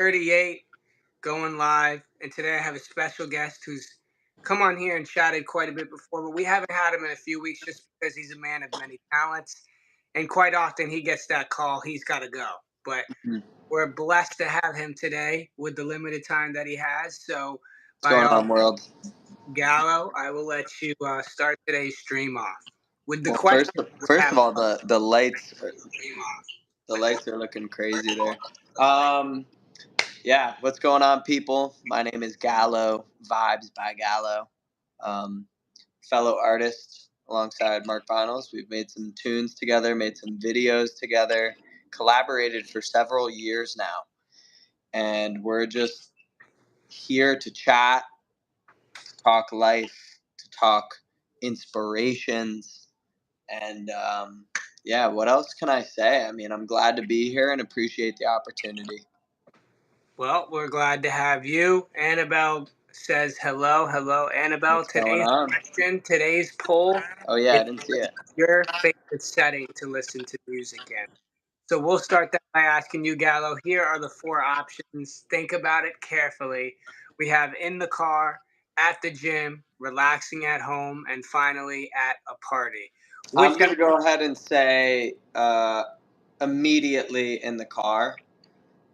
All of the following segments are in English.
38 going live, and today I have a special guest who's come on here and chatted quite a bit before, but we haven't had him in a few weeks just because he's a man of many talents, and quite often he gets that call, he's got to go. But Mhm. we're blessed to have him today with the limited time that he has. So, What's by going all on, world? Gallo, I will let you start today's stream off with the Well, question. first of all, the lights are looking crazy there. Yeah, what's going on, people? My name is Gallo, Vibes by Gallo, um, fellow artist alongside Mark Vinyls. We've made some tunes together, made some videos together, collaborated for several years now, and we're just here to chat, to talk life, to talk inspirations. And yeah, what else can I say? I mean, I'm glad to be here and appreciate the opportunity. Well, we're glad to have you. Annabelle says hello. Hello, Annabelle. What's going Today's on? question, today's poll Oh, yeah, is I didn't see it. your favorite setting to listen to music in. So we'll start that by asking you, Gallo. Here are the four options. Think about it carefully. We have in the car, at the gym, relaxing at home, and finally at a party. I'm Which going to go ahead and say immediately in the car.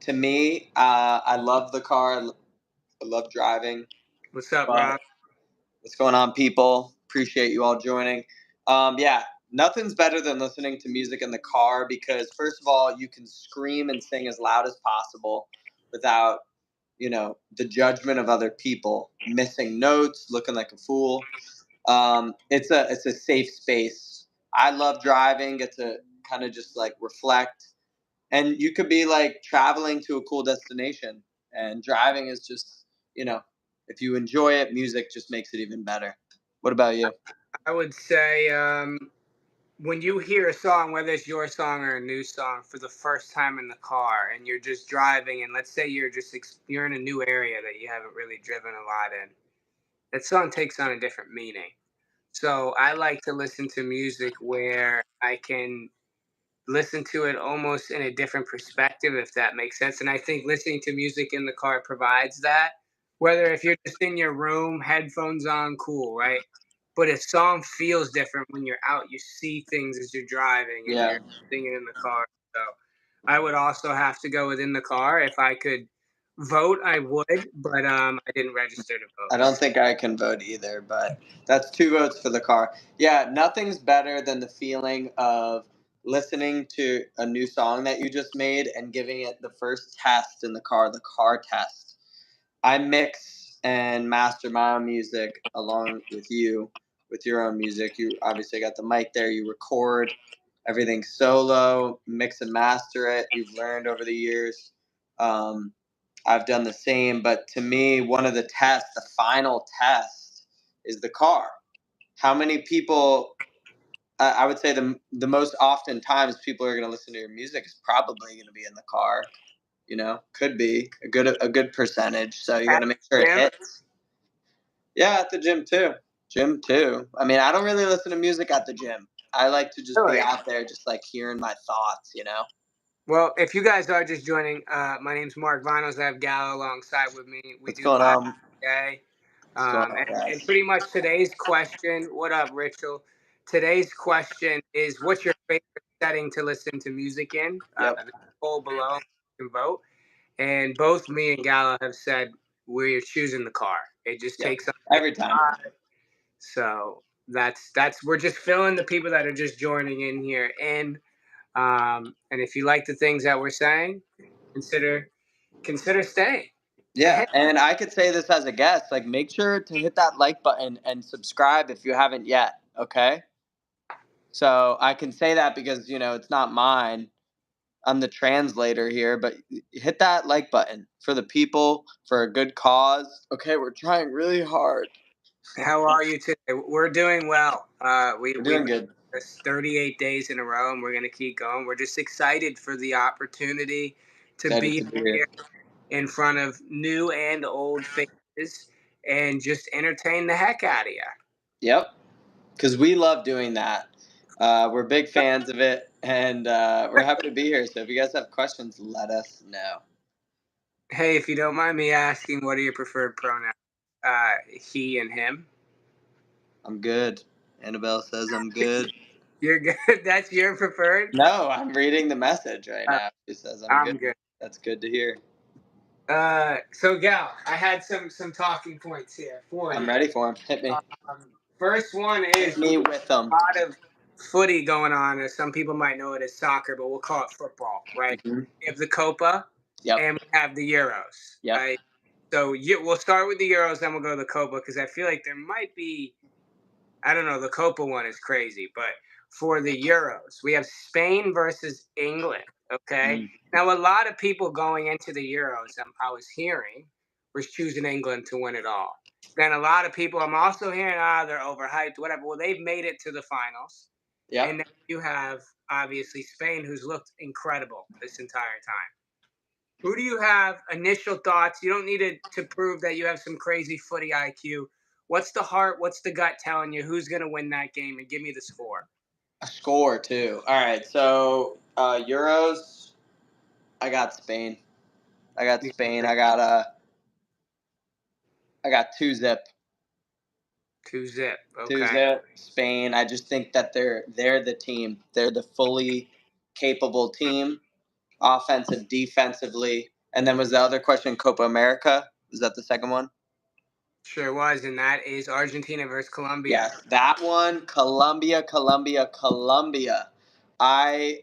To me, I love the car. I love driving. what's up, But Rob? what's going on, people? Appreciate you all joining. Yeah, nothing's better than listening to music in the car because, first of all, you can scream and sing as loud as possible without, the judgment of other people, missing notes, looking like a fool. It's a safe space. I love driving. Get to kind of just like reflect, and you could be like traveling to a cool destination, and driving is just, if you enjoy it, music just makes it even better. What about you? I would say when you hear a song, whether it's your song or a new song, for the first time in the car, and you're just driving, and let's say you're in a new area that you haven't really driven a lot in, that song takes on a different meaning. So I like to listen to music where I can listen to it almost in a different perspective, if that makes sense. And I think listening to music in the car provides that. Whether if you're just in your room, headphones on, cool, right? But a song feels different when you're out. You see things as you're driving and Yeah, you're singing in the car. So I would also have to go within the car. If I could vote, I would, but I didn't register to I vote. don't think I can vote either, but that's two votes for the car. Yeah, nothing's better than the feeling of listening to a new song that you just made and giving it the first test in the car test. I mix and master my own music along with you, with your own music. You obviously got the mic there, you record everything solo, mix and master it. You've learned over the years. Um, I've done the same, but to me, one of the tests, the final test, is the car. How many people? I would say the most often times people are going to listen to your music is probably going to be in the car. Could be a good percentage. So you got At to make sure the it gym, hits. Yeah, at the gym too. Gym too. I mean, I don't really listen to music at the gym. I like to just be really. out there, just like hearing my thoughts. Well, if you guys are just joining, my name's Mark Vinyls. I have Gallo alongside with me. We What's do going live on? today. What's going on, And guys? pretty much today's question, what up, Rachel? Today's question is, what's your favorite setting to listen to music in? Yep. The poll below, you can vote. And both me and Gallo have said we're choosing the car. It just Yep. takes up. Every time. So that's we're just filling the people that are just joining in here in. And if you like the things that we're saying, consider staying. Yeah, and I could say this as a guest, like make sure to hit that like button and subscribe if you haven't yet, okay? So I can say that because, it's not mine. I'm the translator here, but hit that like button for the people, for a good cause. Okay, we're trying really hard. How are you today? We're doing well. We're We doing made good. this 38 days in a row, and we're going to keep going. We're just excited for the opportunity to Excited be to be here. here in front of new and old faces and just entertain the heck out of you. Yep, because we love doing that. We're big fans of it, and we're happy to be here. So if you guys have questions, let us know. Hey, if you don't mind me asking, what are your preferred pronouns? He and him. I'm good. Annabelle says I'm good. You're good. That's your preferred. No, I'm reading the message right Uh, now. She says I'm good. I'm good. That's good to hear. So Gal, I had some talking points here for I'm you. ready for him. Hit me. First one Hit is we me have with them. a lot of footy going on, or some people might know it as soccer, but we'll call it football, right? Hmm. We have the Copa Yep. and we have the Euros, Yep. right? So we'll start with the Euros, then we'll go to the Copa because I feel like there might be, I don't know, the Copa one is crazy, but for the Euros, we have Spain versus England. Okay. Mm. Now, a lot of people going into the Euros, I was hearing, was choosing England to win it all. Then a lot of people, I'm also hearing, they're overhyped, whatever. Well, they've made it to the finals. And Yep. then you have, obviously, Spain, who's looked incredible this entire time. Who do you have initial thoughts? You don't need to prove that you have some crazy footy IQ. What's the heart? What's the gut telling you? Who's going to win that game? And give me the score. A score too. All right. So Euros. I got Spain. I got Spain. I got 2-0. 2-0. 2 Okay. zip Spain. I just think that they're the team. They're the fully capable team, offensive, defensively. And then was the other question Copa America? Was that the second one? Sure was. And that is Argentina versus Colombia. Yes, that one. Colombia, Colombia, Colombia. I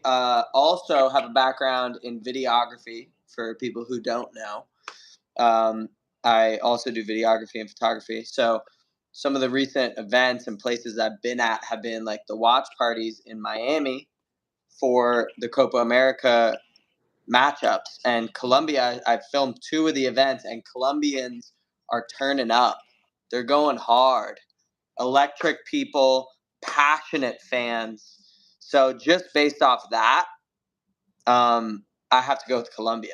also have a background in videography for people who don't know. Um, I also do videography and photography. So some of the recent events and places I've been at have been like the watch parties in Miami for the Copa America matchups. And Colombia, I've filmed 2 of the events, and Colombians are turning up. They're going hard. Electric people, passionate fans. So just based off that, I have to go with Colombia.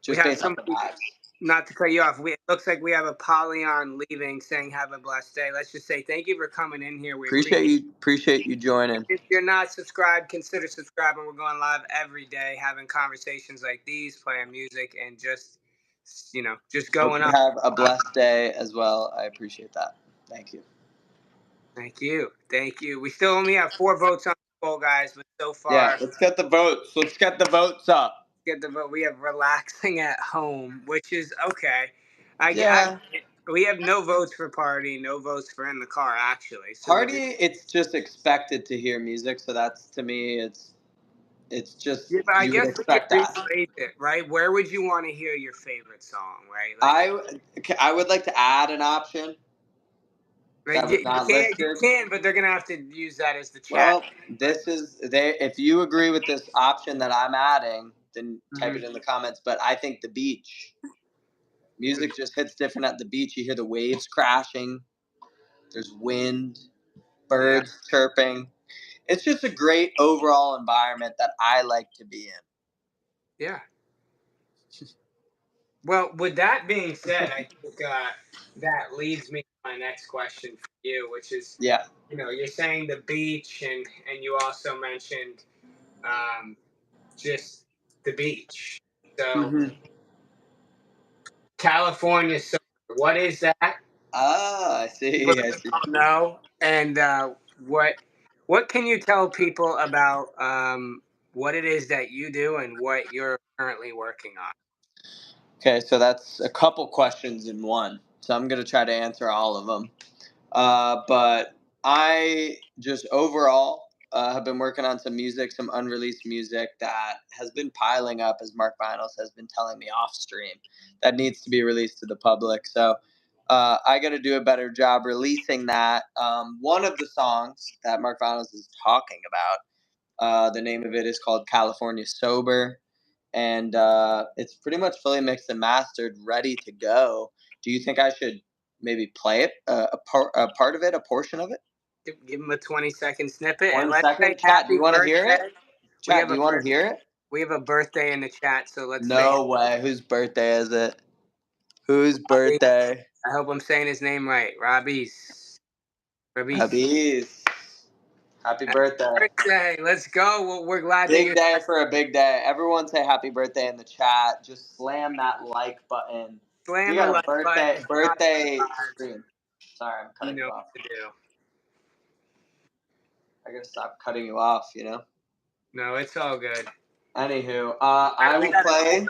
We Just have based off some, the vibes. not to cut you off, it looks like we have a Polyon leaving saying, have a blessed day. Let's just say thank you for coming in here. We appreciate Appreciate you joining. If you're not subscribed, consider subscribing. We're going live every day, having conversations like these, playing music, and just Hope going you up. have a blessed day as well. I appreciate that. Thank you. Thank you. Thank you. We still only have 4 votes on the poll, guys, but so Yeah, far, let's get the votes. Let's get the votes up. get the vote. We have relaxing at home, which is okay. I Yeah. we have no votes for party, no votes for in the car, actually. So Party, it's just expected to hear music, so that's to me it's just yeah, but I you would guess we could expect that. rephrase it, right? Where would you want to hear your favorite song, right? I would like to add an option Right, that was you not can, listed. but they're gonna have to use that as the chat. Well, this is they if you agree with this option that I'm adding, then type Mhm. it in the comments, but I think the beach. Music just hits different at the beach. You hear the waves crashing. There's wind, Yeah, birds chirping. It's just a great overall environment that I like to be in. yeah. Well, with that being said, I think that leads me to my next question for you, which is, Yeah. you're saying the beach, and you also mentioned um, just the beach. So Hmm. California, so what is that? Ah, I For see. I those see. who don't know, and what can you tell people about what it is that you do and what you're currently working on? Okay, so that's a couple questions in one. So I'm gonna try to answer all of them. But I just overall have been working on some music, some unreleased music that has been piling up, as Mark Vinyls has been telling me off stream, that needs to be released to the public. So I got to do a better job releasing that. One of the songs that Mark Vinyls is talking about, the name of it is called California Sober, and it's pretty much fully mixed and mastered, ready to go. Do you think I should maybe play it, a part of it, a portion of it? Give them a 20-second snippet, and One let's say second, chat. Do happy you want to hear it? birthday. We Chat, have do a you want to hear it? we have a birthday in the chat, so let's say No way. Whose birthday is it? Whose Robbie. birthday? I hope I'm saying his name right. Robbie's. Habib's. Happy birthday. Birthday. Let's go. Well, we're glad that Big you're day for a big day. Everyone say happy birthday in the chat. Just slam that like button. We slam the got a like button. birthday stream. Sorry, I'm You cutting know you off. what to do. I gotta stop cutting you off, you know? No, it's all good. Anywho, I will play.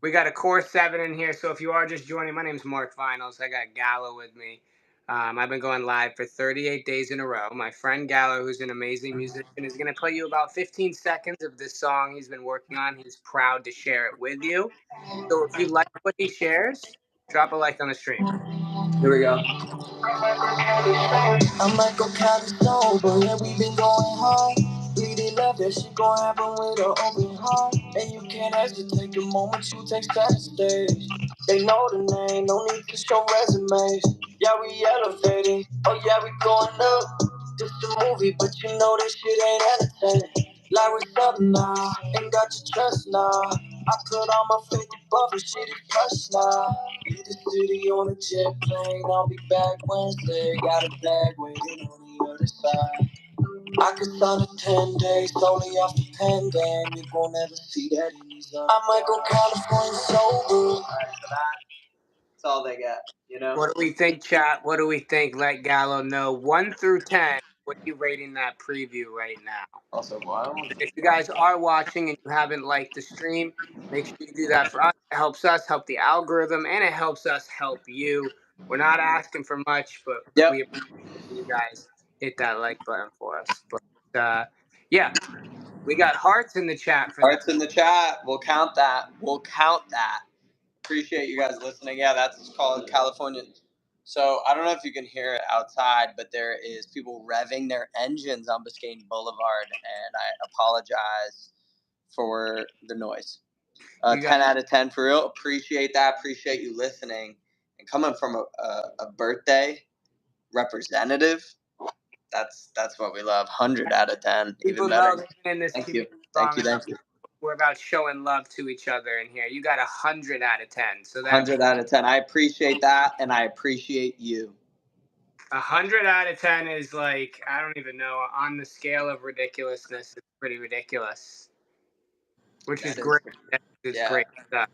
We got a core 7 in here. So if you are just joining, my name's Mark Finals. I got Gallo with me. I've been going live for 38 days in a row. My friend Gallo, who's an amazing musician, is going to play you about 15 seconds of this song he's been working on. He's proud to share it with you. So if you like what he shares, drop a like on the stream. Here we go. I might go kinda sober, yeah, we been going hard. Bleeding love, that shit gon' happen with an open heart. And you can't hesitate the moment you take center stage. They know the name, no need to show resumes. Yeah, we elevating, oh yeah, we going up. This a movie, but you know this shit ain't entertaining. Like what's up now, ain't got your trust now. I put on my 50 buffer, shit is plush now. Leave the city on a jet plane, I'll be back Wednesday. Got a bag waiting on the other side. I could sign a 10 days solely off the pen game. You gon' never see that in these other. I might go California sober. That's all they get, you know? What do we think, chat? What do we think? Let Gallo know. 1 through 10, what are you rating that preview right now? Also, wow. If you guys are watching and you haven't liked the stream, make sure you do that for us. It helps us help the algorithm, and it helps us help you. We're not asking for much, but Yep. we appreciate you guys hit that like button for us. But yeah, we got hearts in the chat for that. Hearts in the chat. We'll count that. Appreciate you guys listening. Yeah, that's called California. So I don't know if you can hear it outside, but there is people revving their engines on Biscayne Boulevard, and I apologize for the noise. 10 out of 10 for real. Appreciate that. Appreciate you listening. And coming from a birthday representative, that's what we love. 100 out of 10. People Even better. know they've been in this Thank community you. long Thank enough. you. We're about showing love to each other in here. You got 100 out of 10. So that 100 out of 10. I appreciate that, and I appreciate you. 100 out of 10 is like, I don't even know, on the scale of ridiculousness. It's pretty ridiculous, which is great. It's great stuff.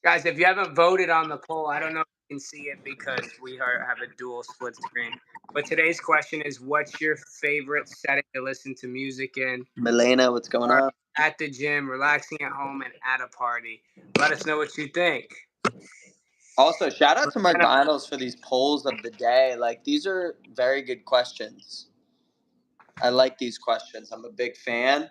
Guys, if you haven't voted on the poll, I don't know if you can see it because we have a dual split screen. But today's question is, what's your favorite setting to listen to music in? Milena, what's going on? At the gym, relaxing at home, and at a party. Let us know what you think. Also, shout out to Mark Vinyls for these polls of the day. Like, these are very good questions. I like these questions. I'm a big fan.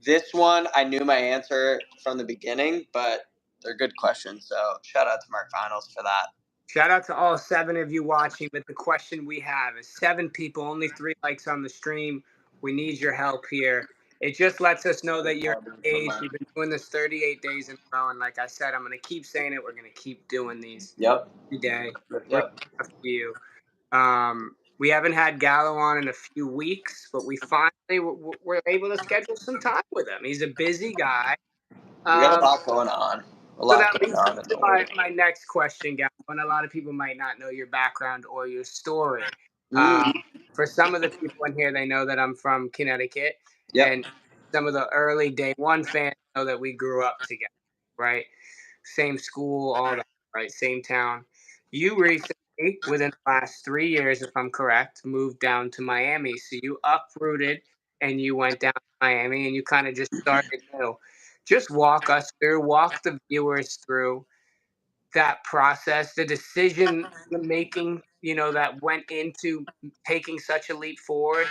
This one, I knew my answer from the beginning, but they're good questions. So shout out to Mark Vinyls for that. Shout out to all 7 of you watching. But the question we have is 7 people, only 3 likes on the stream. We need your help here. It just lets us know that you're engaged. We've been doing this 38 days in a row. And like I said, I'm going to keep saying it. We're going to keep doing these every day. Yep. For you. We haven't had Gallo on in a few weeks, but we finally were able to schedule some time with him. He's a busy guy. We got a lot going on. So that leads me to my next question, Gallo. And a lot of people might not know your background or your story. For some of the people in here, they know that I'm from Connecticut. Yep. And some of the early day one fans know that we grew up together, right? Same school, all that, right? Same town. You recently, within the last 3 years, if I'm correct, moved down to Miami. So you uprooted and you went down to Miami and you kind of just started new. Just walk the viewers through that process, the decision making, that went into taking such a leap forward,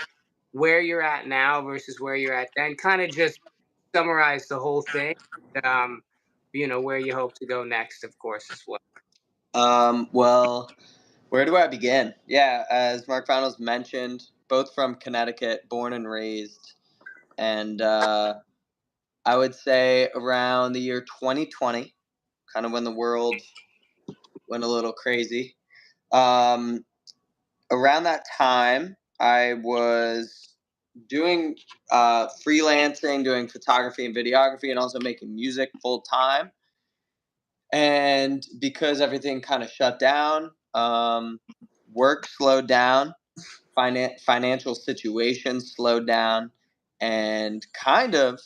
where you're at now versus where you're at then. Kind of just summarize the whole thing. Where you hope to go next, of course, as well. Well, where do I begin? Yeah, as Mark Finals mentioned, both from Connecticut, born and raised. And I would say around the year 2020, kind of when the world went a little crazy. Around that time, I was doing freelancing, doing photography and videography, and also making music full time. And because everything kind of shut down, work slowed down financial situation slowed down, and kind of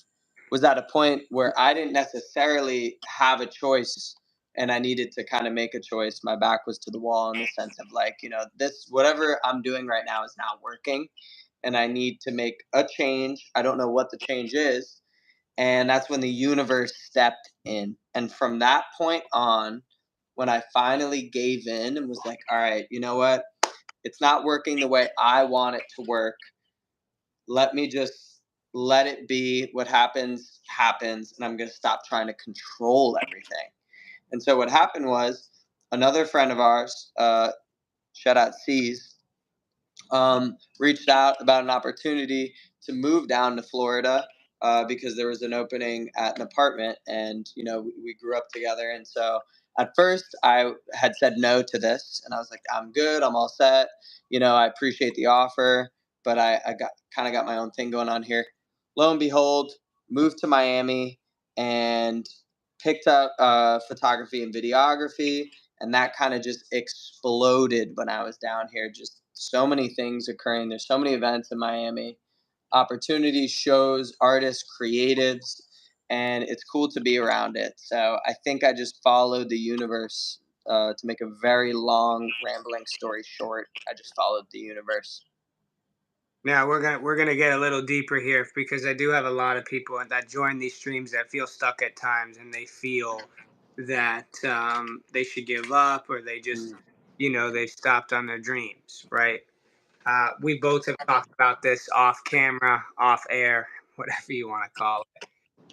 was at a point where I didn't necessarily have a choice, and I needed to kind of make a choice. My back was to the wall in the sense of like, this whatever I'm doing right now is not working, and I need to make a change. I don't know what the change is, and that's when the universe stepped in. And from that point on, when I finally gave in and was like, all right, you know what? It's not working the way I want it to work. Let me just let it be. What happens, happens. And I'm going to stop trying to control everything. And so what happened was another friend of ours, shout out C's, reached out about an opportunity to move down to Florida because there was an opening at an apartment, and we grew up together. And so at first I had said no to this, and I was like, I'm good, I'm all set. I appreciate the offer, but I got my own thing going on here. Lo and behold, moved to Miami and picked up photography and videography, and that kind of just exploded when I was down here. Just so many things occurring. There's so many events in Miami, opportunities, shows, artists, creatives, and it's cool to be around it. So I think I just followed the universe. To make a very long, rambling story short, I just followed the universe. Now we're gonna get a little deeper here because I do have a lot of people that join these streams that feel stuck at times, and they feel that they should give up, or they just they've stopped on their dreams, right? We both have talked about this off camera, off air, whatever you want to call it,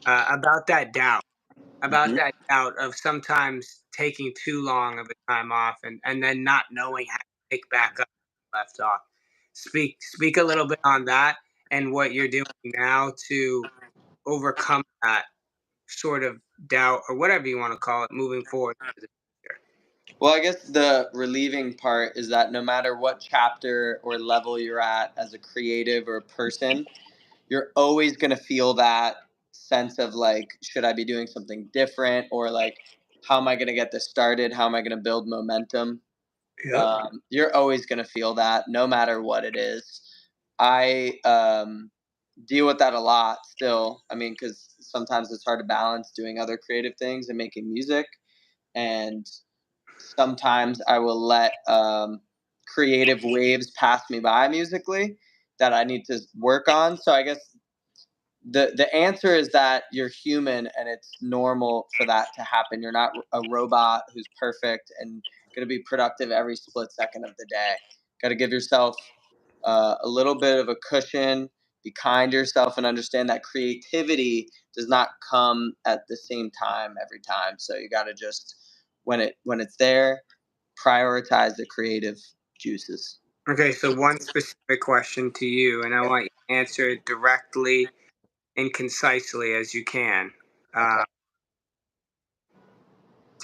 about that doubt, Mm-hmm. of sometimes taking too long of a time off, and then not knowing how to pick back up left off. Speak a little bit on that and what you're doing now to overcome that sort of doubt, or whatever you want to call it, moving forward into the future. Well, I guess the relieving part is that no matter what chapter or level you're at as a creative or a person, you're always going to feel that sense of like, should I be doing something different? Or like, how am I going to get this started? How am I going to build momentum? Yep. You're always going to feel that no matter what it is. I deal with that a lot still. I mean, because sometimes it's hard to balance doing other creative things and making music. And sometimes I will let creative waves pass me by musically that I need to work on. So I guess the answer is that you're human, and it's normal for that to happen. You're not a robot who's perfect and going to be productive every split second of the day. Got to give yourself a little bit of a cushion, be kind to yourself, and understand that creativity does not come at the same time every time. So you got to just, when it's there, prioritize the creative juices. Okay, so one specific question to you, and I want you to answer it directly and concisely as you can. Okay.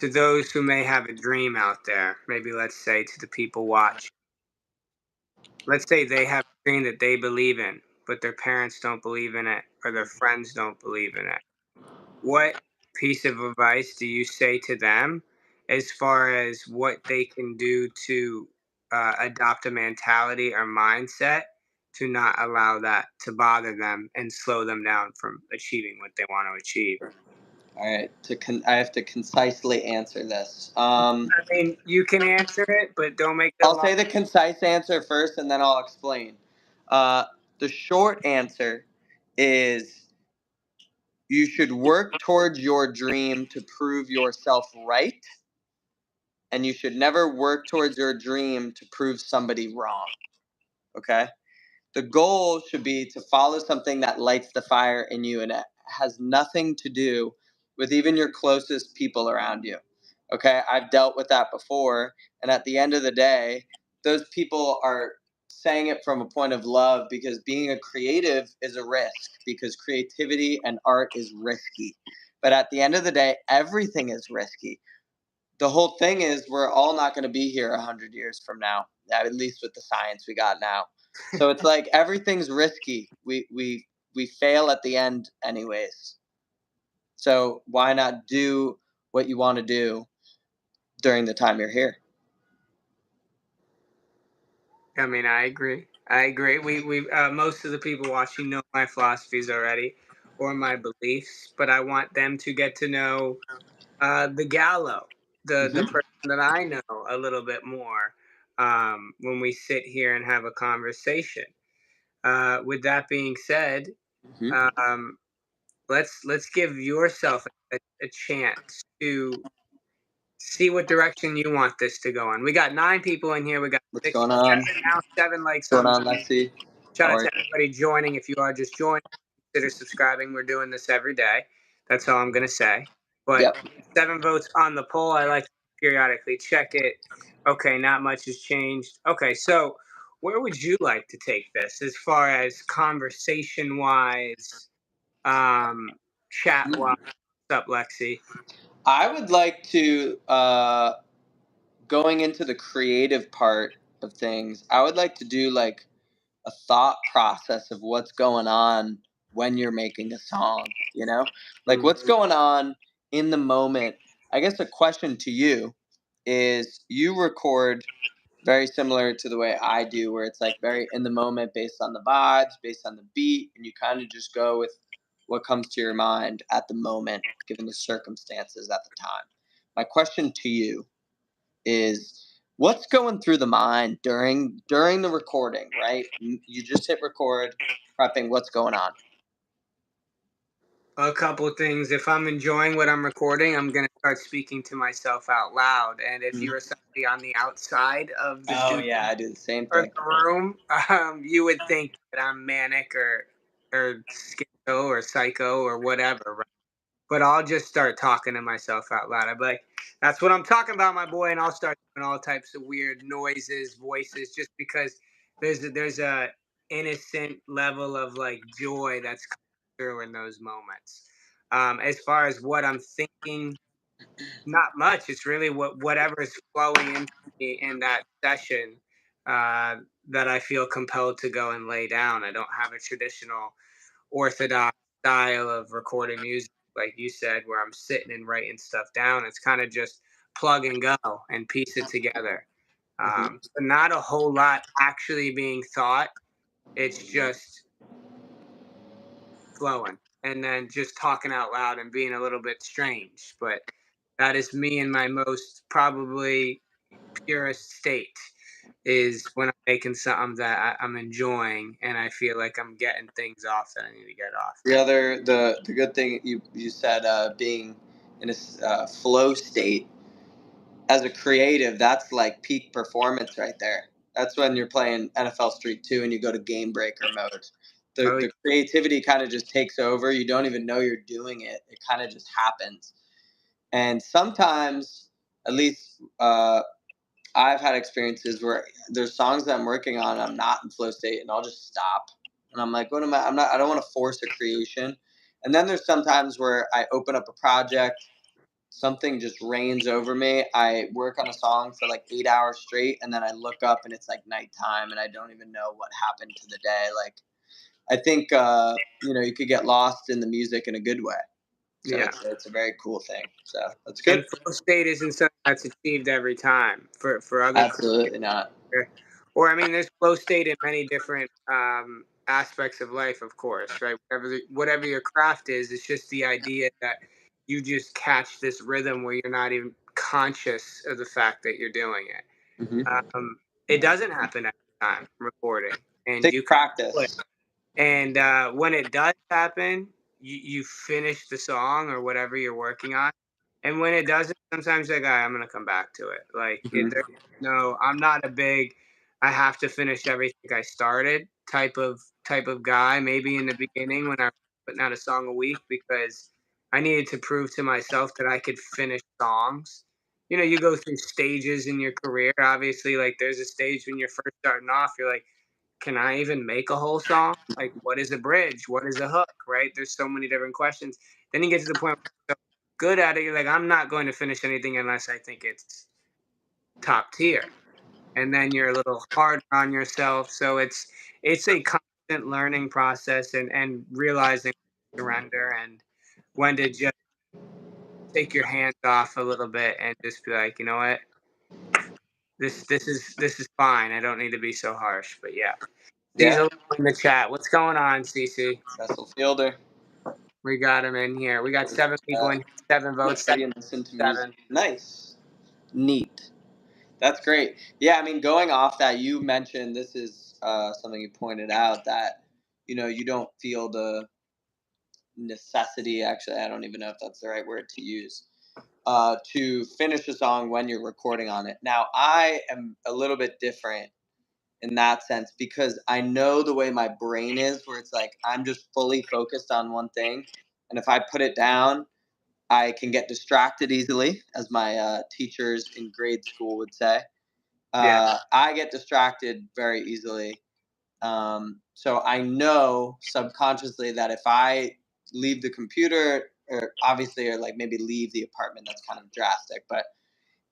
To those who may have a dream out there, maybe let's say to the people watching, let's say they have a dream that they believe in, but their parents don't believe in it, or their friends don't believe in it. What piece of advice do you say to them as far as what they can do to adopt a mentality or mindset to not allow that to bother them and slow them down from achieving what they want to achieve? All right. I have to concisely answer this. I mean, you can answer it, but don't make it I'll long. say the concise answer first, and then I'll explain. Uh, the short answer is you should work towards your dream to prove yourself right, and you should never work towards your dream to prove somebody wrong. Okay? The goal should be to follow something that lights the fire in you, and it has nothing to do with even your closest people around you. Okay? I've dealt with that before, and at the end of the day, those people are saying it from a point of love, because being a creative is a risk, because creativity and art is risky. But at the end of the day, everything is risky. The whole thing is we're all not going to be here 100 years from now, at least with the science we got now. So it's like everything's risky. We fail at the end anyways. So why not do what you want to do during the time you're here? I mean, I agree. I agree. We most of the people watching know my philosophies already, or my beliefs, but I want them to get to know the Gallo, the Hmm. person that I know a little bit more when we sit here and have a conversation. With that being said, Hmm. um, let's give yourself a chance to see what direction you want this to go in. We got 9 people in here. We got What's six, going on? seven now, 7 likes What's going on. on, Lexi? Shout How out are to you? everybody joining. If you are just joining, consider subscribing. We're doing this every day. That's all I'm gonna say. But Yep. 7 votes on the poll. I like to periodically check it. Okay, not much has changed. Okay, so where would you like to take this as far as conversation wise, chat wise? What's up, Lexi? I would like to going into the creative part of things. I would like to do like a thought process of what's going on when you're making a song, you know? Like Mm. what's going on in the moment. I guess a question to you is you record very similar to the way I do, where it's like very in the moment based on the vibes, based on the beat, and you kind of just go with what comes to your mind at the moment, given the circumstances at the time. My question to you is what's going through the mind during the recording, right? You just hit record, prepping what's going on. A couple of things. If I'm enjoying what I'm recording, I'm gonna start speaking to myself out loud. And if Mhm. you are somebody on the outside of the Oh studio yeah, I do the same or thing. the room, you would think that I'm manic or schizo or psycho or whatever, right? But I'll just start talking to myself out loud. I'll be like, "That's what I'm talking about, my boy," and I'll start doing all types of weird noises, voices, just because there's a innocent level of like joy that's coming through in those moments. As far as what I'm thinking, not much. It's really whatever is flowing into me in that session uh, that I feel compelled to go and lay down. I don't have a traditional orthodox style of recording music, like you said, where I'm sitting and writing stuff down. It's kind of just plug and go and piece it together. Hmm. So not a whole lot actually being thought. It's just flowing and then just talking out loud and being a little bit strange. But that is me in my most probably purest state is when I'm making something that I'm enjoying and I feel like I'm getting things off that I need to get off. The good thing you said, being in a flow state as a creative, that's like peak performance right there. That's when you're playing NFL Street 2 and you go to game breaker mode. Oh, The creativity kind of just takes over. You don't even know you're doing it. It kind of just happens. And sometimes, at least I've had experiences where there's songs that I'm working on, I'm not in flow state, and I'll just stop. And I'm like, what am I? I'm not. I don't want to force a creation. And then there's sometimes where I open up a project, something just rains over me. I work on a song for like 8 hours straight, and then I look up and it's like nighttime, and I don't even know what happened to the day. Like I think you could get lost in the music in a good way. So yeah. it's a very cool thing. So that's good. And flow state isn't something that's achieved every time for other Absolutely not. or I mean, there's flow state in many different aspects of life, of course, right? Whatever your craft is, it's just the idea that you just catch this rhythm where you're not even conscious of the fact that you're doing it. Hmm. It doesn't happen every time recording, and Takes you can do it. practice. And when it does happen, you finish the song or whatever you're working on. And when it doesn't, sometimes like, I'm gonna come back to it. Like, Hmm. no, I'm not a big, I have to finish everything I started type of guy. Maybe in the beginning when I was putting out a song a week because I needed to prove to myself that I could finish songs. You go through stages in your career. Obviously, like there's a stage when you're first starting off. You're like, can I even make a whole song? Like, what is a bridge? What is a hook? Right? There's so many different questions. Then you get to the point where you're so good at it, you're like, I'm not going to finish anything unless I think it's top tier. And then you're a little harder on yourself. So it's a constant learning process and realizing surrender and when to just take your hands off a little bit and just be like, you know what? This is fine. I don't need to be so harsh, but yeah. Yeah. Cecil in the chat. What's going on, Cece? Cecil Fielder. We got him in here. We got 7 people in here, 7 votes. Study and listen to music. 7. Nice. Neat. That's great. Yeah, I mean, going off that, you mentioned this is something you pointed out that, you don't feel the necessity. Actually, I don't even know if that's the right word to use. To finish a song when you're recording on it. Now, I am a little bit different in that sense because I know the way my brain is, where it's like I'm just fully focused on one thing, and if I put it down, I can get distracted easily, as my teachers in grade school would say. Yeah. I get distracted very easily. So I know subconsciously that if I leave the computer, or obviously, or like maybe leave the apartment, that's kind of drastic, but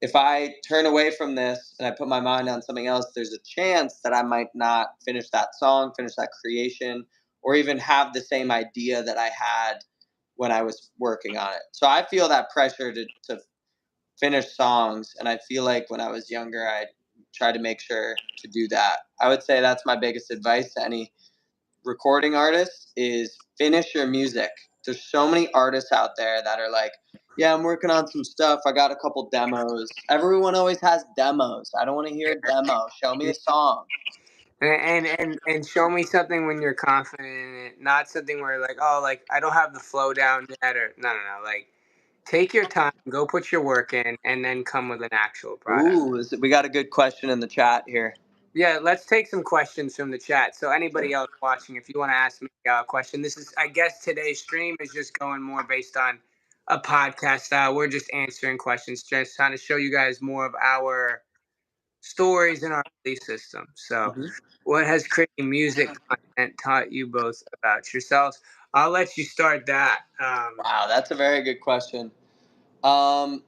if I turn away from this and I put my mind on something else, there's a chance that I might not finish that song, finish that creation, or even have the same idea that I had when I was working on it. So I feel that pressure to finish songs. And I feel like when I was younger, I tried to make sure to do that. I would say that's my biggest advice to any recording artist is finish your music. There's so many artists out there that are like, yeah, I'm working on some stuff. I got a couple demos. Everyone always has demos. I don't want to hear a demo. Show me a song. And show me something when you're confident in it, not something where like, oh, like I don't have the flow down yet, or no. Like, take your time, go put your work in, and then come with an actual product. Ooh, we got a good question in the chat here. Yeah, let's take some questions from the chat. So anybody else watching, if you want to ask me a question, this is, I guess today's stream is just going more based on a podcast style. We're just answering questions, just trying to show you guys more of our stories in our belief system. So, what has creating music content taught you both about yourselves? I'll let you start that. Wow, that's a very good question. I'm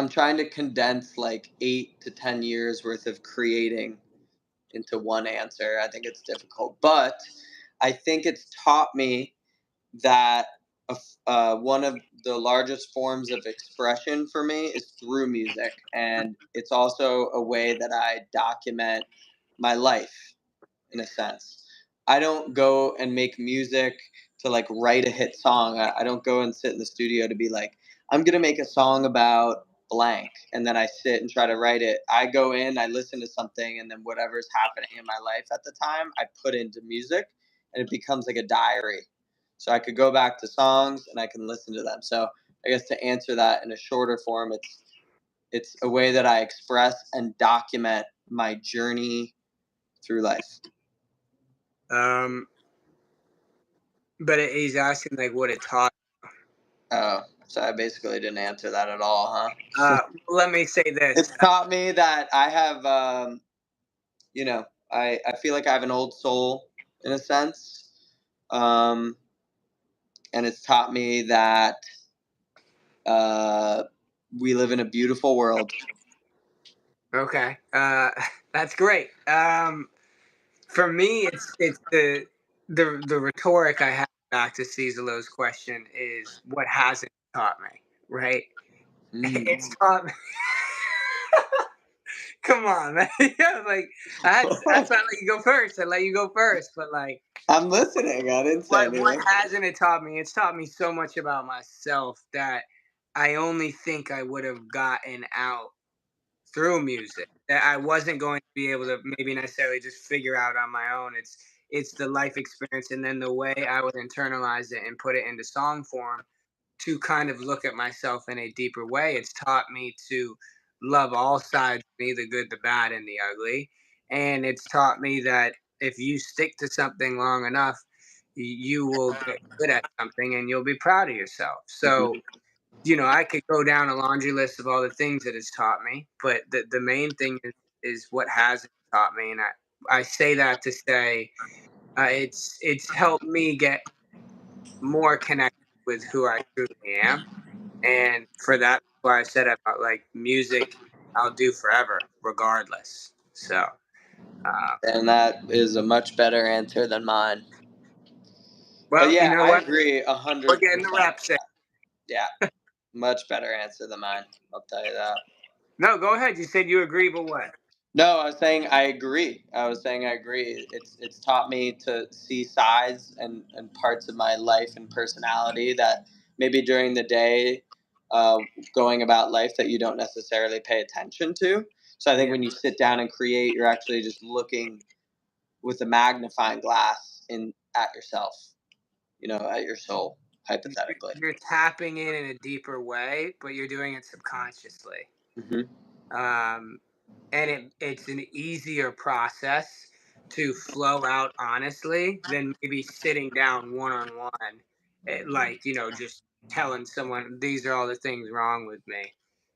trying to condense like 8 to 10 years worth of creating into one answer. I think it's difficult, but I think it's taught me that one of the largest forms of expression for me is through music, and it's also a way that I document my life in a sense. I don't go and make music to like write a hit song. I don't go and sit in the studio to be like, I'm gonna make a song about blank, and then I sit and try to write it. I go in, I listen to something, and then whatever's happening in my life at the time, I put into music, and it becomes like a diary. So I could go back to songs and I can listen to them. So I guess to answer that in a shorter form, it's a way that I express and document my journey through life. But he's asking like what it taught. Oh, so I basically didn't answer that at all, huh? Let me say this. It's taught me that I have, I feel like I have an old soul in a sense. And it's taught me that we live in a beautiful world. Okay, that's great. For me, it's the rhetoric I have back to Cielo's question is what hasn't taught me, right? It's taught me. Come on, man. Yeah, like that's why I let you go first. I let you go first, but like I'm listening. I didn't say anything. what hasn't it taught me? It's taught me so much about myself that I only think I would have gotten out through music, that I wasn't going to be able to maybe necessarily just figure out on my own. It's the life experience and then the way I would internalize it and put it into song form to kind of look at myself in a deeper way. It's taught me to love all sides of me, the good, the bad, and the ugly. And it's taught me that if you stick to something long enough, you will get good at something and you'll be proud of yourself. So, I could go down a laundry list of all the things that it's taught me, but the main thing is what hasn't taught me. And I say that to say it's helped me get more connected with who I truly am. And for that, why I said about like music, I'll do forever, regardless. So, And that is a much better answer than mine. well, But yeah, I what? agree We're getting the 100%. reps in. Yeah, much better answer than mine. I'll tell you that. No, go ahead. You said you agree, but what? No, I was saying I agree. It's taught me to see sides and parts of my life and personality that maybe during the day, uh, going about life, that you don't necessarily pay attention to. So I think Yeah. when you sit down and create, you're actually just looking with a magnifying glass in at yourself, at your soul, hypothetically. You're tapping in a deeper way, but you're doing it subconsciously. Hmm. Um, and it's an easier process to flow out honestly than maybe sitting down one on one, like just telling someone these are all the things wrong with me.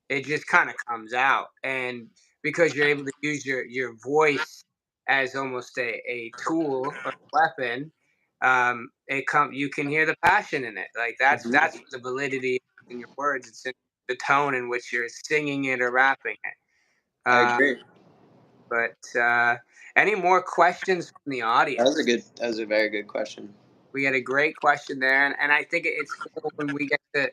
It just kind of comes out, and because you're able to use your voice as almost a tool or weapon, you can hear the passion in it. Like that's Hmm. the validity in your words. It's in the tone in which you're singing it or rapping it. I agree. But any more questions from the audience? That was a very good question. We had a great question there, and I think it's cool when we get to,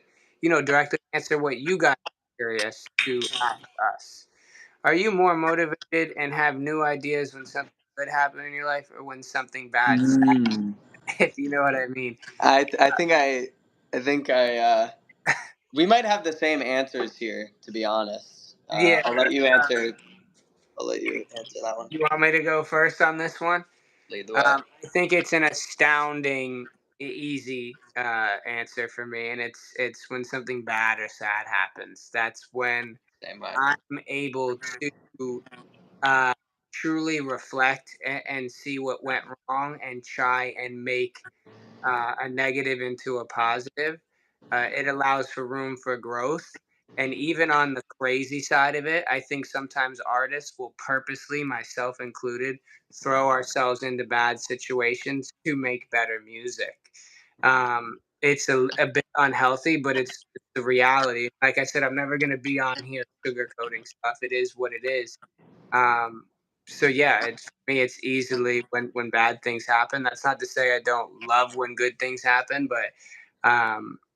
directly answer what you guys are curious to ask us. Are you more motivated and have new ideas when something good happens in your life, or when something bad? Mm. If you know what I mean. I think we might have the same answers here. To be honest, Yeah. I'll let you answer. I'll let you answer that one. You want me to go first on this one? Lead the way. I think it's an astounding easy answer for me, and it's when something bad or sad happens. That's when Same way. I'm able to uh, truly reflect and see what went wrong and try and make a negative into a positive. It allows for room for growth. And even on the crazy side of it, I think sometimes artists will purposely, myself included, throw ourselves into bad situations to make better music. It's a bit unhealthy, but it's the reality. Like I said, I'm never going to be on here sugarcoating stuff. It is what it is. Um, so yeah, it's for me. It's easily when bad things happen. That's not to say I don't love when good things happen, but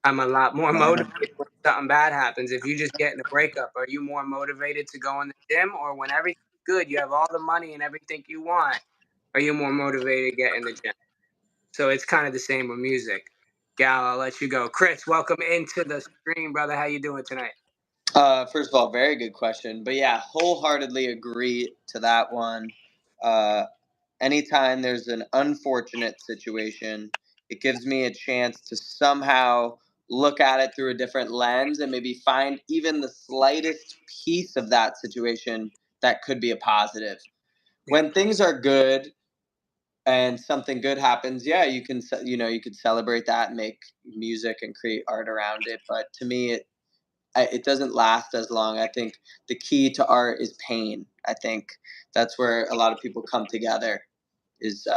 I'm a lot more motivated when something bad happens. If you just get in a breakup, are you more motivated to go in the gym, or when everything's good, you have all the money and everything you want, are you more motivated to get in the gym? So it's kind of the same with music. Gal, I'll let you go. Chris, welcome into the stream, brother. How you doing tonight? First of all, very good question. But yeah, wholeheartedly agree to that one. Uh, Anytime there's an unfortunate situation, it gives me a chance to somehow look at it through a different lens and maybe find even the slightest piece of that situation that could be a positive. Yeah, When things are good and something good happens, yeah, you could celebrate that and make music and create art around it. But to me, it doesn't last as long. I think the key to art is pain. I think that's where a lot of people come together is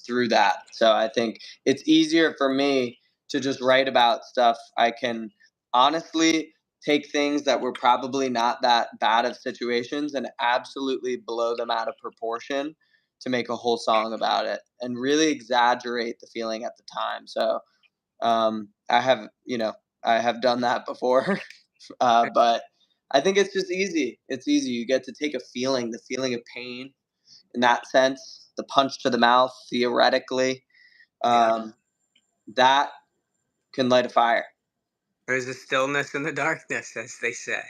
through that. So I think it's easier for me to just write about stuff. I can honestly take things that were probably not that bad of situations and absolutely blow them out of proportion to make a whole song about it and really exaggerate the feeling at the time. So I have done that before. But I think it's just easy. It's easy. You get to take the feeling of pain in that sense, the punch to the mouth, theoretically, yeah. um, that can light a fire. There's a stillness in the darkness, as they say.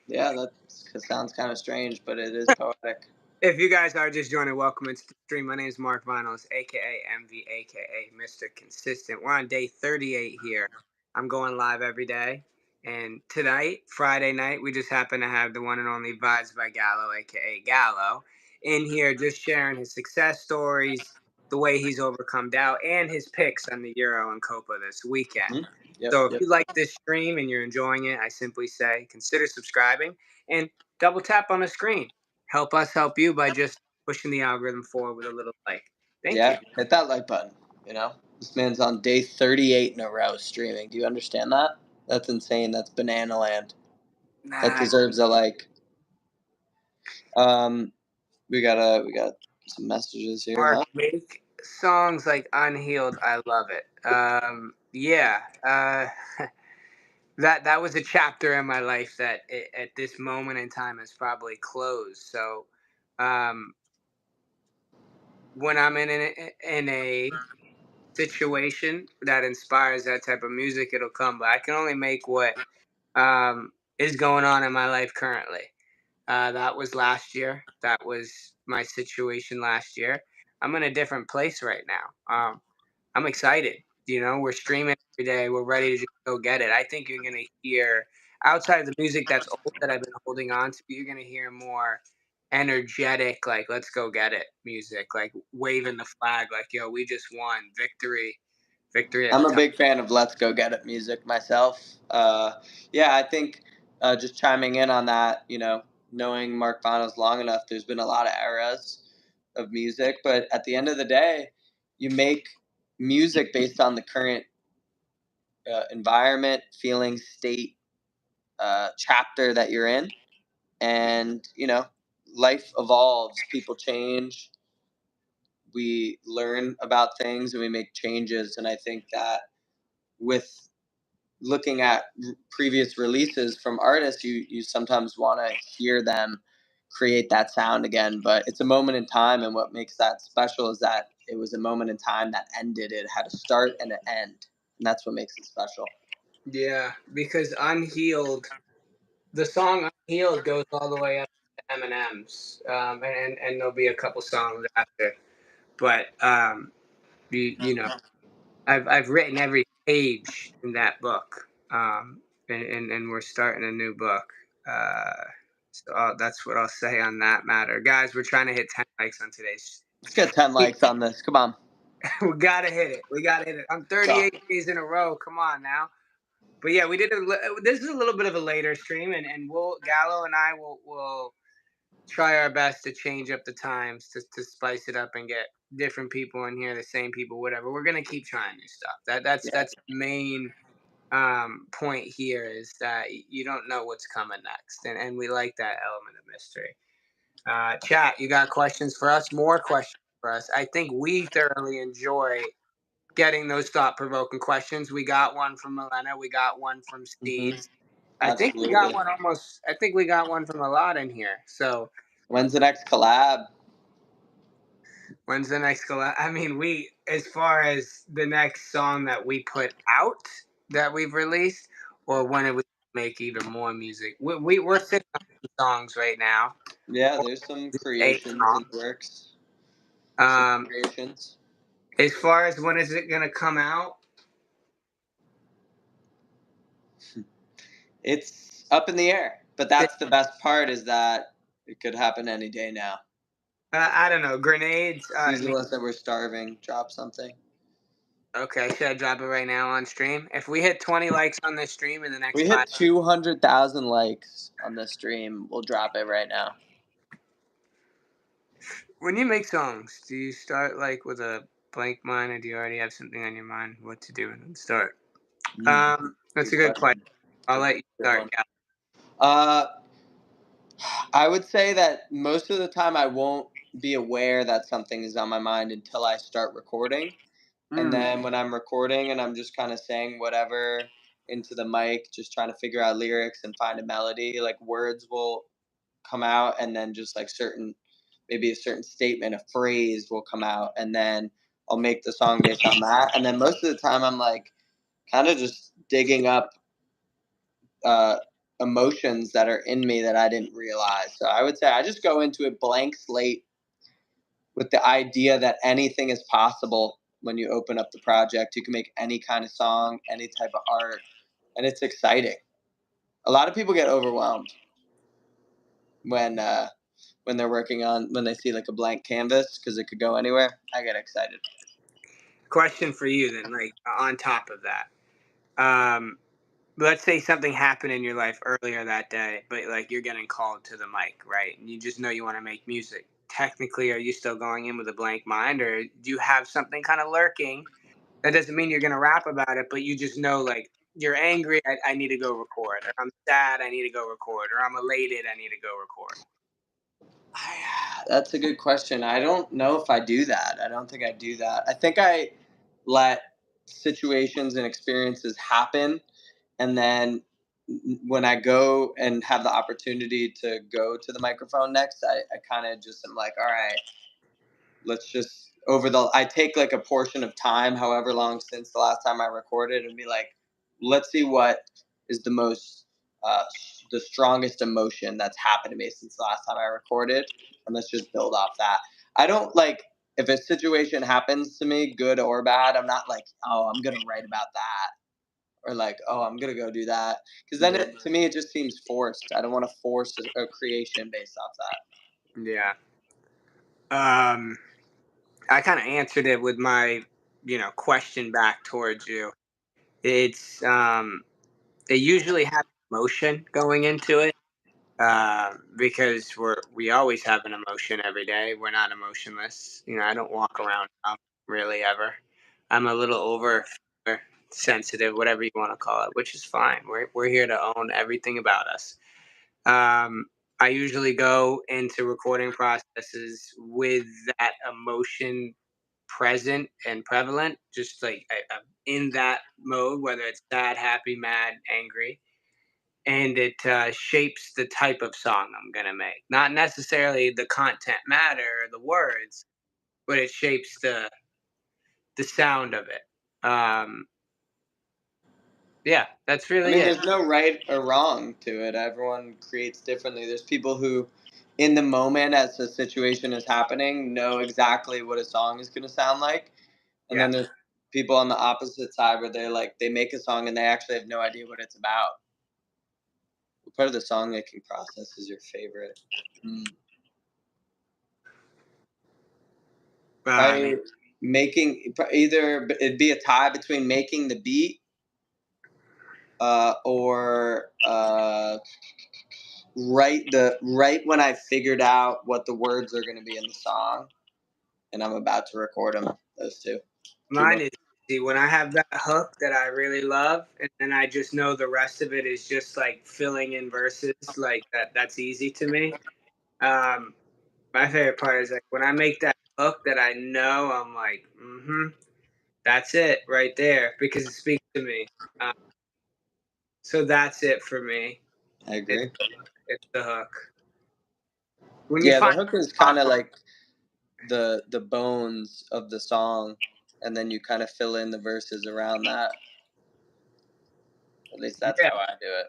Yeah, that sounds kind of strange, but it is poetic. If you guys are just joining, welcome into the stream. My name is Mark Vinyls, aka MV, aka Mr. Consistent. We're on day 38 here. I'm going live every day. And tonight, Friday night, we just happen to have the one and only Vibes by Gallo, aka Gallo, in here just sharing his success stories, the way he's overcome doubt, and his picks on the Euro and Copa this weekend. Hmm. Yep, So if yep. you like this stream and you're enjoying it, I simply say consider subscribing and double tap on the screen. Help us help you by just pushing the algorithm forward with a little like. Thank you. Yeah, hit that like button. This man's on day 38 in a row streaming. Do you understand that? That's insane. That's banana land. That Nah, deserves a like. Um, we got some messages here, Mark, huh? make songs like Unhealed. I love it. Yeah. that was a chapter in my life that at this moment in time is probably closed. So um, when I'm in a situation that inspires that type of music, it'll come. But I can only make what is going on in my life currently. That was last year. That was my situation last year. I'm in a different place right now. I'm excited. You know, we're streaming every day. We're ready to just go get it. I think you're gonna hear outside of the music that's old that I've been holding on to. You're gonna hear more energetic, like let's go get it music, like waving the flag, like yo, we just won, victory, victory at I'm the a top. big fan of Let's Go Get It music myself. Yeah, I think just chiming in on that, knowing Mark Bono's long enough, there's been a lot of eras of music, but at the end of the day, you make music based on the current environment, feeling, state, chapter that you're in. And, life evolves, people change, we learn about things and we make changes. And I think that with looking at previous releases from artists, you sometimes want to hear them create that sound again. But it's a moment in time, and what makes that special is that it was a moment in time that ended. It had a start and an end, and that's what makes it special. Yeah, because Unhealed, the song Unhealed goes all the way up to Eminem's, and there'll be a couple songs after. But you know, I've written every page in that book, and we're starting a new book. Uh, so that's what I'll say on that matter, guys. We're trying to hit 10 likes on today's. Let's get 10 likes on this. Come on. We gotta hit it. We gotta hit it. I'm 38 days in a row. Come on now. But yeah, we did this is a little bit of a later stream, and we'll Gallo and I will try our best to change up the times to spice it up and get different people in here, the same people, whatever. We're gonna keep trying new stuff. That's the main point here is that you don't know what's coming next, and we like that element of mystery. Chat, you got questions for us? More questions for us? I think we thoroughly enjoy getting those thought-provoking questions. We got one from Milena. We got one from Steve. Mm-hmm. I think we got Absolutely. one almost. I think we got one from a lot in here. So When's the next collab? when's the next collab? I mean, we as far as the next song that we put out that we've released, or when it we make even more music. We're sitting on some songs right now. Yeah, there's some A creations in song. the works. Some Um, creations. as far as when is it gonna come out? It's up in the air, but that's the best part is that it could happen any day now. I don't know. Grenades. Season us that we're starving. Drop something. Okay, should I drop it right now on stream? If we hit 20 likes on this stream in the next We 5, hit 200,000 likes on the stream. We'll drop it right now. when you make songs, do you start like with a blank mind, or do you already have something on your mind what to do and then start? That's a good question. I'll let you Good start, one. Gal. I would say that most of the time I won't be aware that something is on my mind until I start recording. And then when I'm recording and I'm just kind of saying whatever into the mic, just trying to figure out lyrics and find a melody, like words will come out, and then just like maybe a certain statement, a phrase will come out, and then I'll make the song based on that. And then most of the time I'm like kind of just digging up uh, emotions that are in me that I didn't realize. So I would say I just go into a blank slate with the idea that anything is possible when you open up the project. You can make any kind of song, any type of art, and it's exciting. A lot of people get overwhelmed when they're working on when they see like a blank canvas because it could go anywhere. I get excited. Question for you then, like on top of that. Let's say something happened in your life earlier that day, but like you're getting called to the mic, right? And you just know you want to make music. Technically, are you still going in with a blank mind, or do you have something kind of lurking? That doesn't mean you're gonna rap about it, but you just know like you're angry, I need to go record, or I'm sad, I need to go record, or I'm elated, I need to go record. That's a good question. I don't know if I do that. I don't think I do that. I think I let situations and experiences happen, and then when I go and have the opportunity to go to the microphone next, I kind of just am like, all right, let's just I take like a portion of time, however long since the last time I recorded, and be like, let's see what is the strongest emotion that's happened to me since the last time I recorded, and let's just build off that. I don't like, if a situation happens to me, good or bad, I'm not like, oh, I'm gonna write about that, or like, oh, I'm gonna go do that, because then to me it just seems forced. I don't want to force a creation based off that. Yeah. I kind of answered it with my, question back towards you. It's they usually have emotion going into it, because we always have an emotion every day. We're not emotionless. I don't walk around really ever. I'm a little over sensitive, whatever you want to call it, which is fine. We're here to own everything about us. Um, I usually go into recording processes with that emotion present and prevalent, just like I'm in that mode, whether it's sad, happy, mad, angry, and it shapes the type of song I'm gonna make. Not necessarily the content matter or the words, but it shapes the sound of it. Yeah, that's I really mean, it. there's no right or wrong to it. Everyone creates differently. There's people who, in the moment as the situation is happening, know exactly what a song is going to sound like. And Yeah, then there's people on the opposite side where they make a song and they actually have no idea what it's about. What part of the song making process is your favorite? I mean, Probably making, either it'd be a tie between making the beat or right when I figured out what the words are going to be in the song, and I'm about to record them. Those two. mine is easy. When I have that hook that I really love, and then I just know the rest of it is just like filling in verses, like that. That's easy to me. Um, my favorite part is like when I make that hook that I know, I'm like, that's it right there because it speaks to me. Uh, so that's it for me. I It's agree. it's the hook. When you Yeah, the find hook is a kind of like the bones of the song, and then you kind of fill in the verses around that. At least that's yeah, how I do it.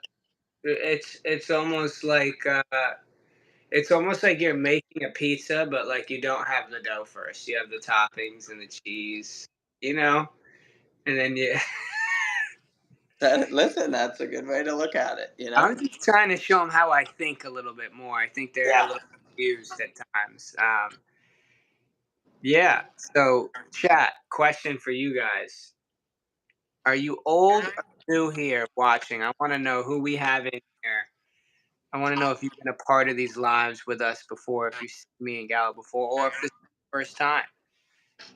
it's almost like you're making a pizza, but like you don't have the dough first. You have the toppings and the cheese, and then you. Listen, that's a good way to look at it. I'm just trying to show them how I think a little bit more. I think they're a Yeah. little confused at times. Yeah. So, chat question for you guys: are you old or new here watching? I want to know who we have in here. I want to know if you've been a part of these lives with us before, if you've seen me and Gallo before, or if this is the first time.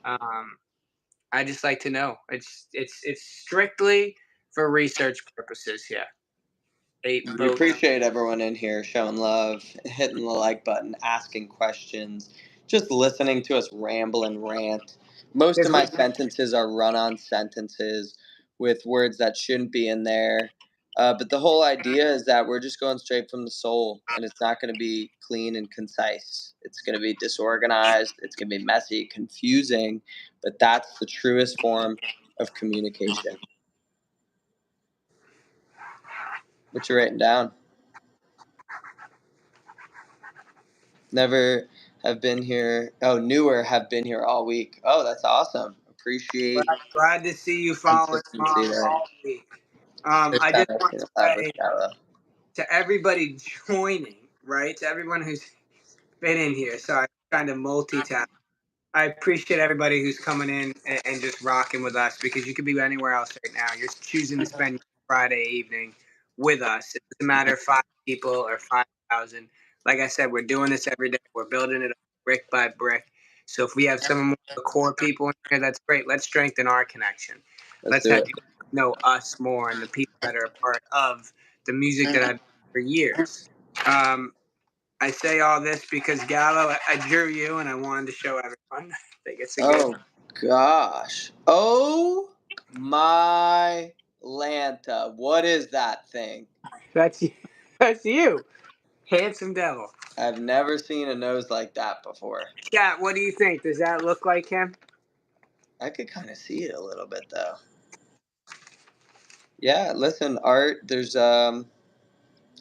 Um, I just like to know. It's strictly for research purposes here. 8 We votes. appreciate everyone in here showing love, hitting the like button, asking questions, just listening to us ramble and rant. Most of There's my sentences are run on sentences with words that shouldn't be in there. But the whole idea is that we're just going straight from the soul, and it's not going to be clean and concise. It's going to be disorganized, it's going to be messy, confusing, but that's the truest form of communication. What you writing down? Never have been here. Oh, newer have been here all week. Oh, that's awesome. Appreciate glad to see you following consistency along there. all week. First I time just I've want seen to a live with say Gallo. to everybody joining, right? To everyone who's been in here. Sorry, I'm trying to multitask. I appreciate everybody who's coming in and just rocking with us because you could be anywhere else right now. You're choosing to spend your Friday evening with us. It doesn't matter if 5 people or 5,000. Like I said, we're doing this every day. We're building it up brick by brick. So if we have some of the core people in here, that's great. Let's strengthen our connection. Let's Let's do have it. you know us more and the people that are a part of the music that I've done for years. I say all this because Gallo, I drew you and I wanted to show everyone. I think it's a good. Oh gosh. Oh my Atlanta. What is that thing? That's you. That's you. Handsome devil. I've never seen a nose like that before. Chat, what do you think? Does that look like him? I could kind of see it a little bit though. Yeah, listen, art. There's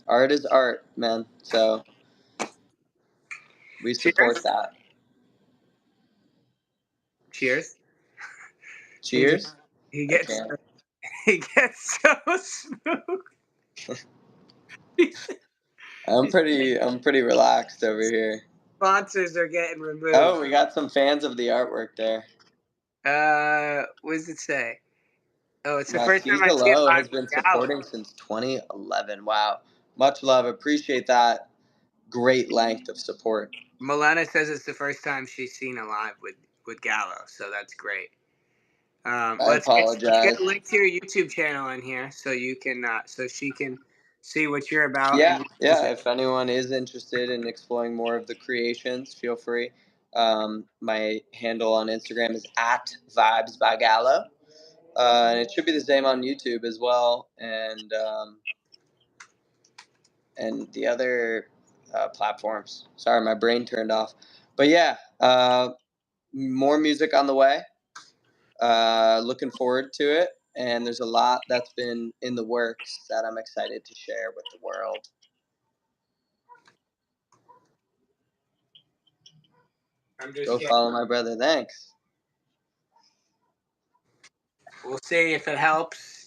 art is art, man. So we support Cheers. that. Cheers. He just Cheers. he I gets can't. he gets so smooth. He's- I'm he's- pretty relaxed over here. Sponsors are getting removed. Oh, we got some fans of the artwork there. What does it say? Oh, it's the Now, first time I see it Gallo live has been with Gallo. supporting since 2011. Wow. Much love. Appreciate that great length of support. Milena says it's the first time she's seen it live with Gallo, so that's great. I Let's get apologize. a link to your YouTube channel in here so you can so she can see what you're about and Yeah, your yeah. music. If anyone is interested in exploring more of the creations, feel free. My handle on Instagram is at Vibes by Gallo. And it should be the same on YouTube as well, and the other platforms. Sorry, my brain turned off. But yeah, more music on the way. Looking forward to it, and there's a lot that's been in the works that I'm excited to share with the world. I'm just Go kidding. follow my brother. Thanks. We'll see if it helps.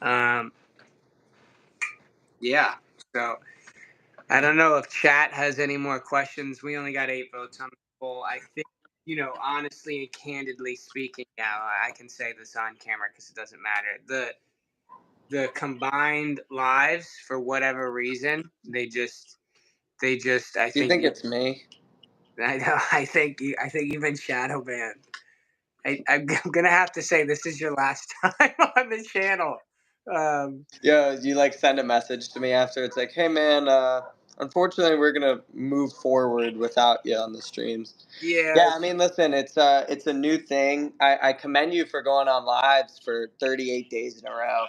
Um, yeah. So I don't know if chat has any more questions. We only got 8 votes on the poll. I think honestly and candidly speaking, yeah, I can say this on camera because it doesn't matter. The combined lives, for whatever reason, they just I Do you think think it's me? I know I think even shadow banned. I'm gonna have to say this is your last time on the channel. Yeah, you like send a message to me after. It's like, hey man, unfortunately we're gonna move forward without you on the streams. Yeah, Yeah, I mean, listen, it's a new thing. I commend you for going on lives for 38 days in a row.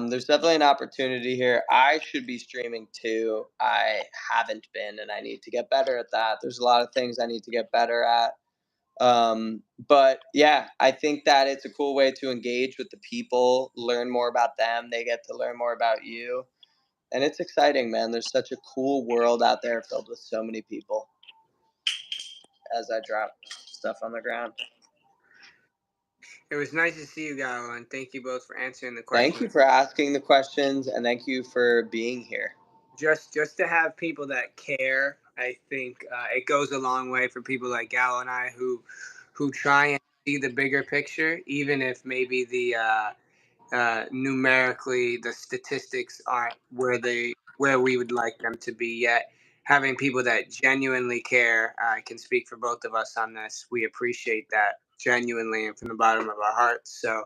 There's definitely an opportunity here. I should be streaming too. I haven't been, and I need to get better at that. There's a lot of things I need to get better at. But yeah, I think that it's a cool way to engage with the people, learn more about them. They get to learn more about you. And it's exciting, man. There's such a cool world out there filled with so many people as I drop stuff on the ground. it was nice to see you, Gallo, and thank you both for answering the Thank question. you for asking the questions, and thank you for being here. Just to have people that care, I think it goes a long way for people like Gallo and I who try and see the bigger picture, even if maybe the numerically the statistics aren't where we would like them to be yet. Having people that genuinely care, I can speak for both of us on this. We appreciate that genuinely and from the bottom of our hearts. So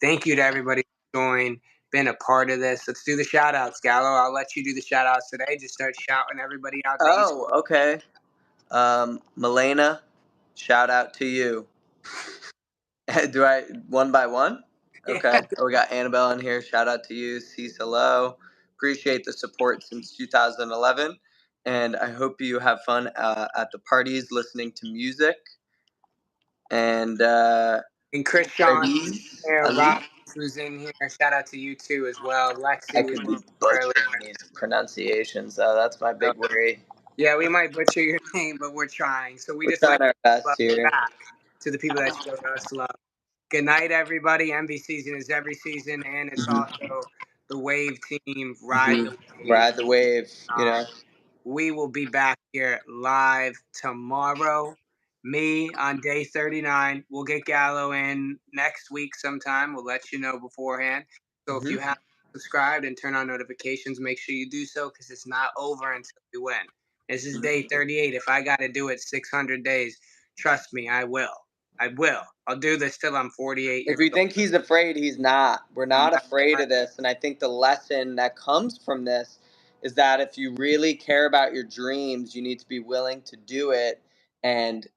thank you to everybody who joined, been a part of this. Let's do the shout outs, Gallo. I'll let you do the shout outs today. Just start shouting everybody out that you Oh, okay. Milena, shout out to you. Do I one by one? yeah. Okay. Oh, we got Annabelle in here. Shout out to you. Cease hello. Appreciate the support since 2011. And I hope you have fun at the parties listening to music. And And Chris Sean here, Ali. Rob was in here. Shout out to you too as well. I Lexi was could be earlier. butchering these pronunciations, though. That's my big worry. Yeah, we might butcher your name, but we're trying. So we We're just like trying our best love here. back to the people that showed us love. Good night, everybody. MV season is every season, and it's Mhm. also the Wave team. Ride Mhm. the wave. Ride the wave, you know. We will be back here live tomorrow. Me on day 39. We'll get Gallo in next week sometime. We'll let you know beforehand. So if you haven't subscribed and turn on notifications, make sure you do so because it's not over until we win. This is day 38. If I got to do it 600 days, trust me, I will. I will. I'll do this till I'm 48 If years you old. think he's afraid, he's not. We're not afraid of this. And I think the lesson that comes from this is that if you really care about your dreams, you need to be willing to do it and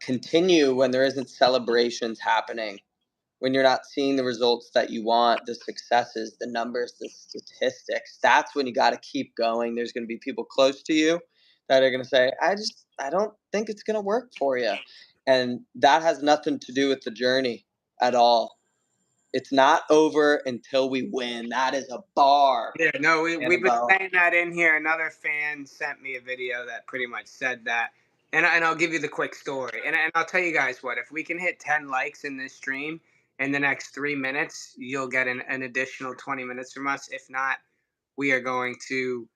continue when there isn't celebrations happening. when you're not seeing the results that you want, the successes, the numbers, the statistics, that's when you got to keep going. There's going to be people close to you that are going to say, I don't think it's going to work for you. And that has nothing to do with the journey at all. It's not over until we win. That is a bar. Yeah, no, we've been saying that in here. Another fan sent me a video that pretty much said that. And I'll give you the quick story. And I'll tell you guys what, if we can hit 10 likes in this stream in the next 3 minutes, you'll get an additional 20 minutes from us. If not, we are going to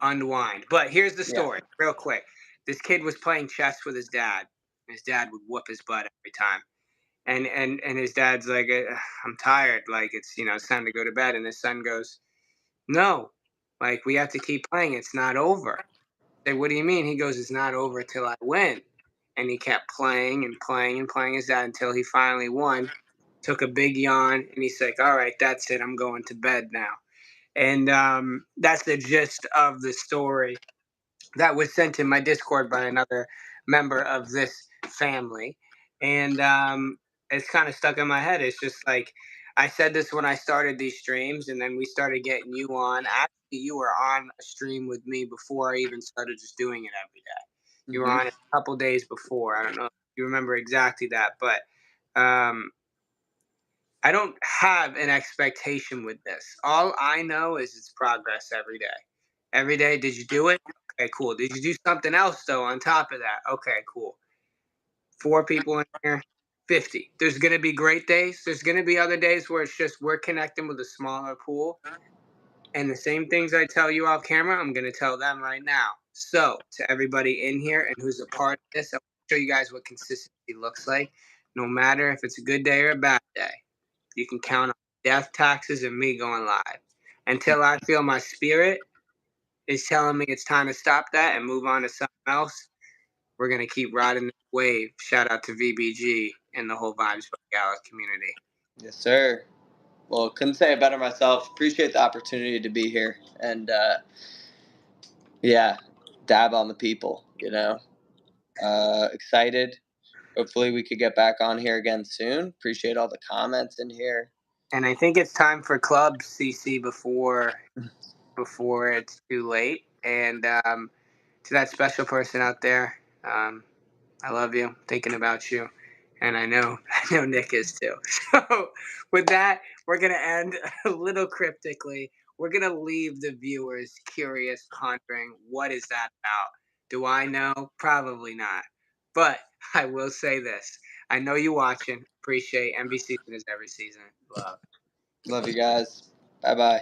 unwind. But here's the story, real quick. This kid was playing chess with his dad. His dad would whoop his butt every time. And his dad's like, I'm tired. Like, it's, it's time to go to bed. And his son goes, no, like, we have to keep playing. It's not over. I say, what do you mean? He goes, it's not over till I win. And he kept playing and playing and playing his dad until he finally won, took a big yawn, and he's like, all right, that's it. I'm going to bed now. And that's the gist of the story that was sent in my Discord by another member of this family. And it's kind of stuck in my head. It's just like, I said this when I started these streams, and then we started getting you on. Actually, you were on a stream with me before I even started just doing it every day. You were on it a couple days before. I don't know if you remember exactly that, but I don't have an expectation with this. All I know is it's progress every day. Every day, did you do it? Okay, cool. Did you do something else, though, on top of that? Okay, cool. 4 people in here, 50. There's going to be great days. There's going to be other days where it's just we're connecting with a smaller pool. And the same things I tell you off camera, I'm going to tell them right now. So, to everybody in here and who's a part of this, I'll show you guys what consistency looks like. No matter if it's a good day or a bad day, you can count on death, taxes, and me going live. Until I feel my spirit is telling me it's time to stop that and move on to something else, we're going to keep riding the wave. Shout out to VBG and the whole Vibes by Gallo community. Yes, sir. Well, couldn't say it better myself. Appreciate the opportunity to be here. And, dab on the people, Excited. Hopefully we could get back on here again soon. Appreciate all the comments in here. And I think it's time for Club CC before it's too late. And to that special person out there, I love you. Thinking about you. And I know Nick is too. So with that, we're going to end a little cryptically. We're going to leave the viewers curious, pondering, what is that about? Do I know? Probably not. But I will say this. I know you watching. Appreciate. Every season is every season. Love. Love you guys. Bye-bye.